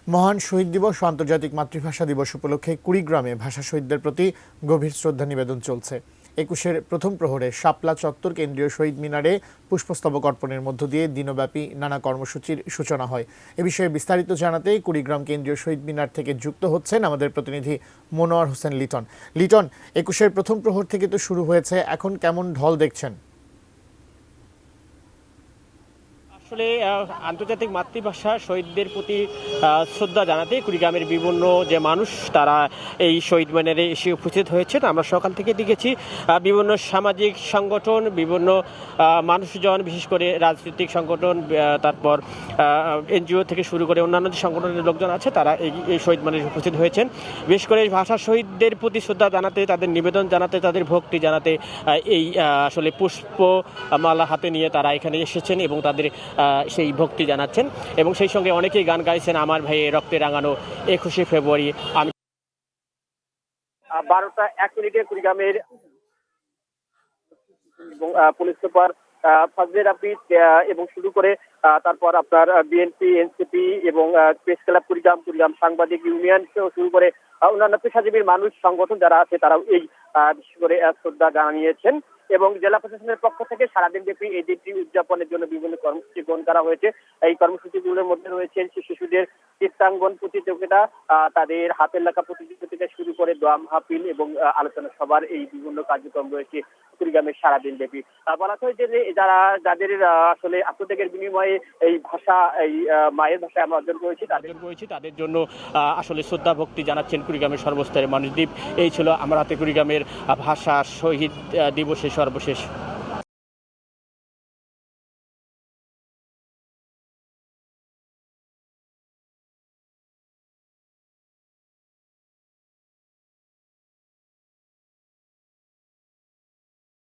মহান শহীদ দিবস ও আন্তর্জাতিক মাতৃভাষা দিবস উপলক্ষে কুড়িগ্রামে ভাষা শহীদদের প্রতি গভীর শ্রদ্ধা নিবেদন চলছে। ২১-এর প্রথম প্রহরে শাপলা চত্বর কেন্দ্রীয় শহীদ মিনারে পুষ্পস্তবক অর্পণের মধ্য দিয়ে দিনব্যাপী নানা কর্মসূচির সূচনা হয়। এ বিষয়ে বিস্তারিত জানাতে কুড়িগ্রাম কেন্দ্রীয় শহীদ মিনার থেকে যুক্ত হচ্ছেন আমাদের প্রতিনিধি মনোয়ার হোসেন লিটন। ২১-এর প্রথম প্রহর থেকে তো শুরু হয়েছে, এখন কেমন ঢল দেখছেন? আসলে আন্তর্জাতিক মাতৃভাষা শহীদদের প্রতি শ্রদ্ধা জানাতে কুড়িগ্রামের বিভিন্ন যে মানুষ তারা এই শহীদ মিনারে এসে উপস্থিত হয়েছেন। আমরা সকাল থেকে দেখেছি বিভিন্ন সামাজিক সংগঠন, বিভিন্ন মানুষজন, বিশেষ করে রাজনৈতিক সংগঠন, তারপর এনজিও থেকে শুরু করে অন্যান্য যে সংগঠনের লোকজন আছে তারা এই শহীদ মিনারে উপস্থিত হয়েছেন। বিশেষ করে ভাষা শহীদদের প্রতি শ্রদ্ধা জানাতে, তাদের নিবেদন জানাতে, তাদের ভক্তি জানাতে এই আসলে পুষ্পমালা হাতে নিয়ে তারা এখানে এসেছেন এবং তাদের সেই ভক্তি জানাচ্ছেন এবং সেই সঙ্গে অনেকেই গান গাইছেন। আমার ভাইয়ে রক্তে রাঙানো ২১শে ফেব্রুয়ারি। আমি ১২টা ১ মিনিটে কুড়িগ্রামের পুলিশ সুপার ফজলে রাব্বি এবং শুরু করে তারপর আপনার বিএনপি, এনসিপি এবং প্রেস ক্লাব কুড়িগ্রাম সাংবাদিক ইউনিয়ন শুরু করে অন্যান্য পেশাজীবীর মানুষ সংগঠন যারা আছে তারাও এই বিশেষ করে শ্রদ্ধা জানিয়েছেন এবং জেলা প্রশাসনের পক্ষ থেকে সারাদিন ব্যাপী এই দিনটি উদযাপনের জন্য বিভিন্ন কর্মসূচি গ্রহণ করা হয়েছে। এই কর্মসূচিগুলোর মধ্যে রয়েছে শিশুদের চিত্রাঙ্কন প্রতিযোগিতা, তাদের হাতের লেখা প্রতিযোগিতা শুরু করে দোয়া মাহফিল এবং আলোচনা সভার এই বিভিন্ন কার্যক্রম রয়েছে কুড়িগ্রামের সারাদিন ব্যাপী। বলা হয় যে যাদের আসলে আত্মত্যাগের বিনিময়ে এই ভাষা, এই মায়ের ভাষায় আমরা অর্জন করেছি তাদের জন্য আসলে শ্রদ্ধা ভক্তি জানাচ্ছেন কুড়িগ্রামের সর্বস্তরের মানুষ। দ্বীপ, এই ছিল আমার হাতে কুড়িগ্রামের ভাষা শহীদ দিবসের সর্বশেষ